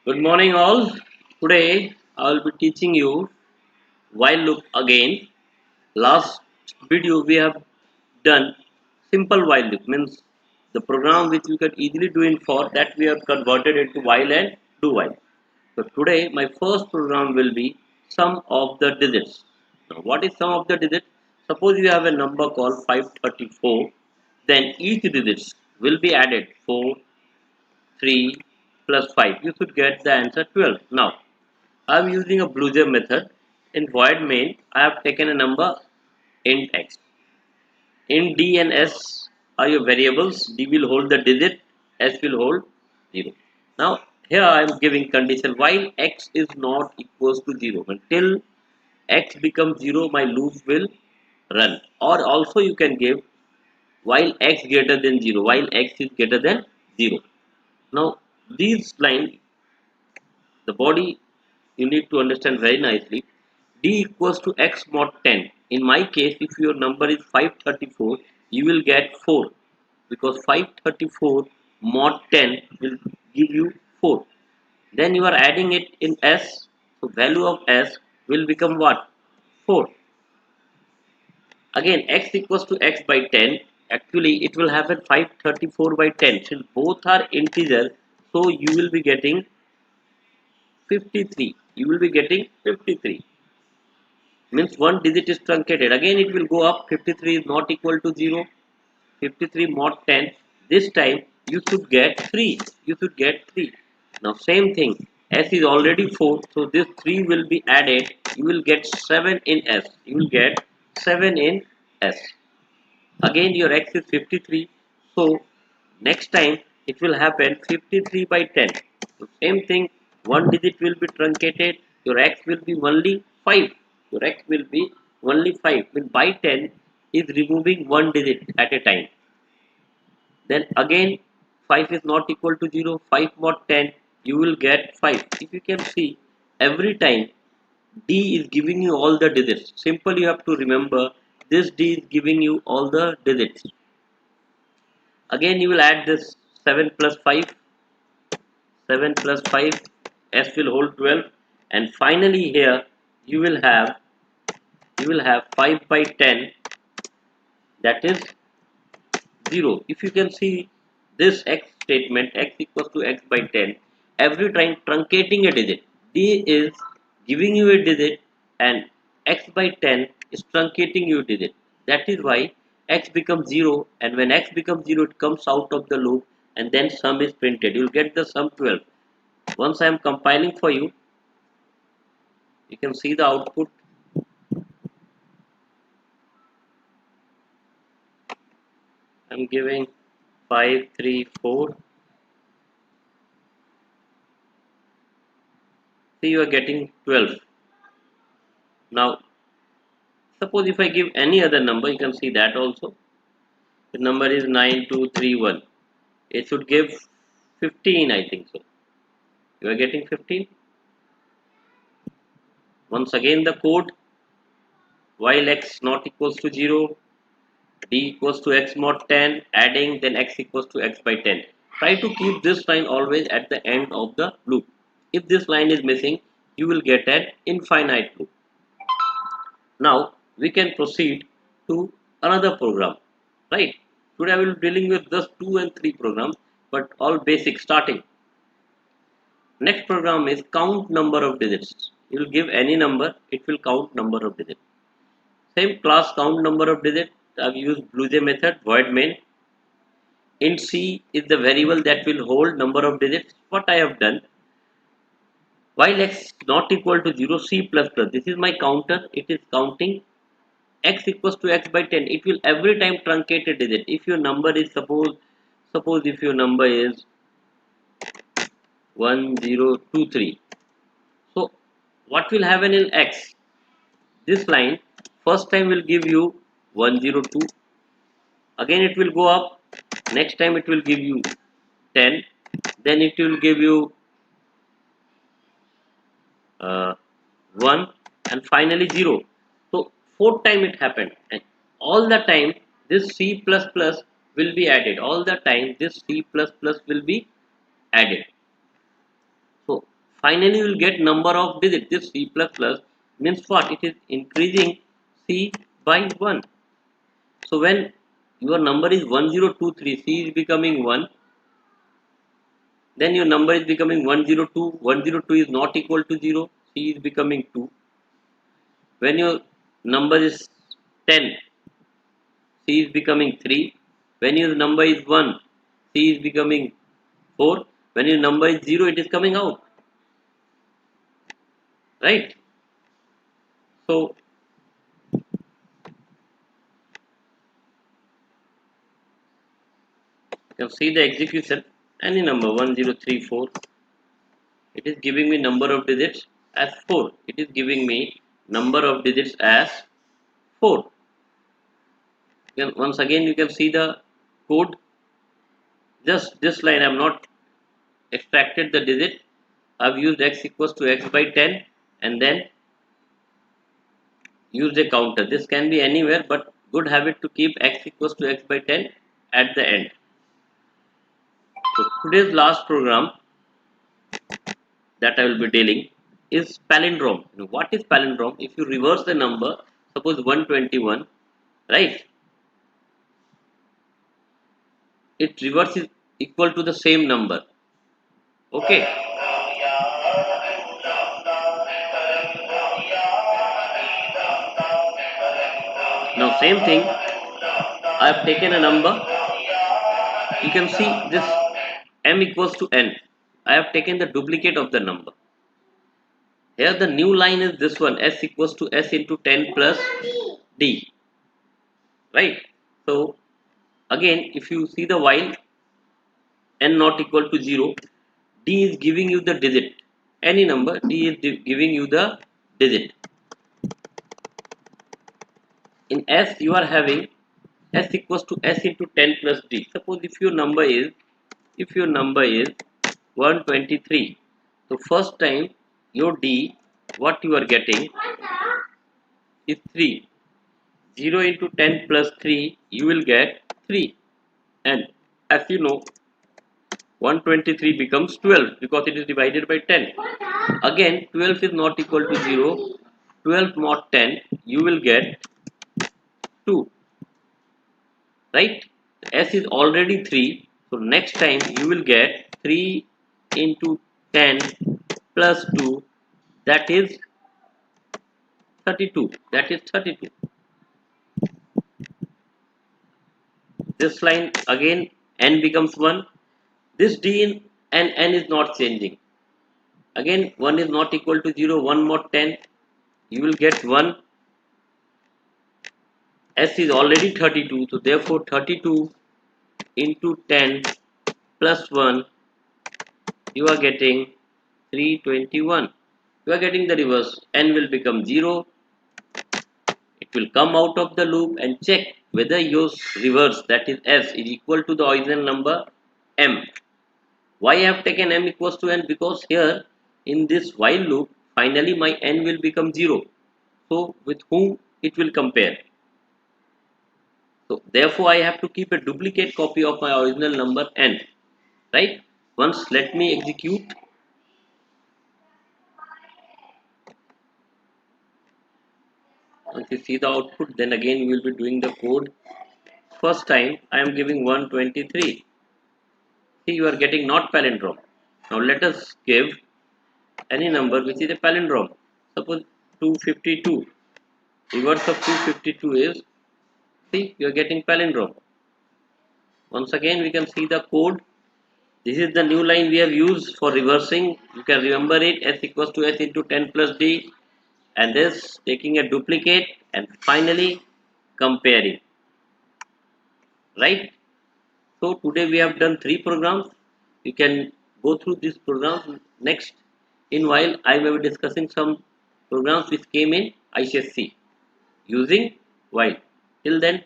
Good morning, all. Today I will be teaching you while loop again. Last video we have done simple while loop, means the program which we could easily do in for that we have converted into while and do while. So today my first program will be sum of the digits. Now what is sum of the digits? Suppose you have a number called 534, then each digits will be added 4, 3 plus 5. You should get the answer 12. Now I am using a Bluejay method. In void main, I have taken a number int x. In d and s are your variables. D will hold the digit, s will hold 0. Now here I am giving condition while x is not equals to 0. Until x becomes 0, my loop will run. Or also you can give while x greater than 0, while x is greater than 0. Now these lines, the body you need to understand very nicely. D equals to x mod 10. In my case, if your number is 534, you will get 4 because 534 mod 10 will give you 4. Then you are adding it in s, so value of s will become what? 4. Again, x equals to x by 10. Actually, it will happen 534 by 10. Since both are integers, so you will be getting 53. You will be getting 53. Means one digit is truncated. Again it will go up. 53 is not equal to 0. 53 mod 10. This time you should get 3. You should get 3. Now same thing. S is already 4. So this 3 will be added. You will get 7 in S. You will get 7 in S. Again your X is 53. So next time it will happen 53 by 10. So same thing. One digit will be truncated. Your X will be only 5. Your X will be only 5. When by 10 is removing one digit at a time. Then again 5 is not equal to 0. 5 mod 10 you will get 5. If you can see every time D is giving you all the digits. Simple, you have to remember this D is giving you all the digits. Again you will add this 7 plus 5. 7 plus 5, S will hold 12, and finally here you will have 5 by 10, that is 0. If you can see this X statement, X equals to X by 10, every time truncating a digit, D is giving you a digit and X by 10 is truncating you a digit. That is why X becomes 0, and when X becomes 0 it comes out of the loop and then sum is printed. You will get the sum 12. Once I am compiling for you, you can see the output. I am giving 534. See, you are getting 12. Now suppose if I give any other number, you can see that also. The number is 9231. It should give 15, I think so. You are getting 15. Once again the code, while x not equals to 0, d equals to x mod 10, adding, then x equals to x by 10. Try to keep this line always at the end of the loop. If this line is missing, you will get an infinite loop. Now we can proceed to another program, right? Today I will be dealing with just 2 and 3 programs, but all basic starting. Next program is count number of digits. You will give any number, it will count number of digits. Same class count number of digits. I've used Bluejay method, void main. Int C is the variable that will hold number of digits. What I have done, while x not equal to 0, C plus plus. This is my counter. It is counting x equals to x by 10. It will every time truncate a digit. If your number is suppose if your number is 1023, so what will happen in x? This line first time will give you 102, again it will go up, next time it will give you 10, then it will give you uh, 1, and finally 0. So fourth time it happened, and all the time this C plus plus will be added. All the time this C plus plus will be added. So Finally, you will get number of digits. This C++ means what? It is increasing C by 1. So when your number is 1023, C is becoming 1, then your number is becoming 102. 102 is not equal to 0, C is becoming 2. When your number is 10, C is becoming 3. When your number is 1, C is becoming 4. When your number is 0, it is coming out. Right? So you can see the execution. Any number 1034. It is giving me number of digits as 4. It is giving me number of digits as 4. Once again you can see the code. Just this line I have not extracted the digit. I have used x equals to x by 10 and then use a counter. This can be anywhere, but good habit to keep x equals to x by 10 at the end. So today's last program that I will be dealing is palindrome. What is palindrome? If you reverse the number, suppose 121, right? It reverse is equal to the same number. Okay. Now same thing. I have taken a number. You can see this m equals to n. I have taken the duplicate of the number. Here the new line is this one, s equals to s into 10 plus d. Right. So again, if you see the while n not equal to 0, d is giving you the digit. Any number, d is giving you the digit. In s you are having s equals to s into 10 plus d. Suppose if your number is 123, so first time your d what you are getting is 3. 0 into 10 plus 3 you will get 3, and as you know 123 becomes 12 because it is divided by 10. Again 12 is not equal to 0. 12 mod 10 you will get 2. Right? S is already 3, so next time you will get 3 into 10 plus 2, that is 32. That is 32. This line again n becomes 1. This d in and n is not changing. Again 1 is not equal to 0. 1 mod 10 you will get 1. S is already 32, so therefore 32 into 10 plus 1 you are getting 321. You are getting the reverse. N will become 0. It will come out of the loop and check whether your reverse, that is s, is equal to the original number m. Why I have taken m equals to n? Because here in this while loop finally my n will become 0. So with whom it will compare? So therefore I have to keep a duplicate copy of my original number n. Right? Once let me execute. Once you see the output, then again we will be doing the code. First time I am giving 123. See, you are getting not palindrome. Now let us give any number which is a palindrome. Suppose 252. Reverse of 252 is, see, you are getting palindrome. Once again we can see the code. This is the new line we have used for reversing. You can remember it, s equals to s into 10 plus d, and this taking a duplicate and finally comparing. Right? So today we have done 3 programs. You can go through these programs. Next, in while I will be discussing some programs which came in ICSC using while. Till then,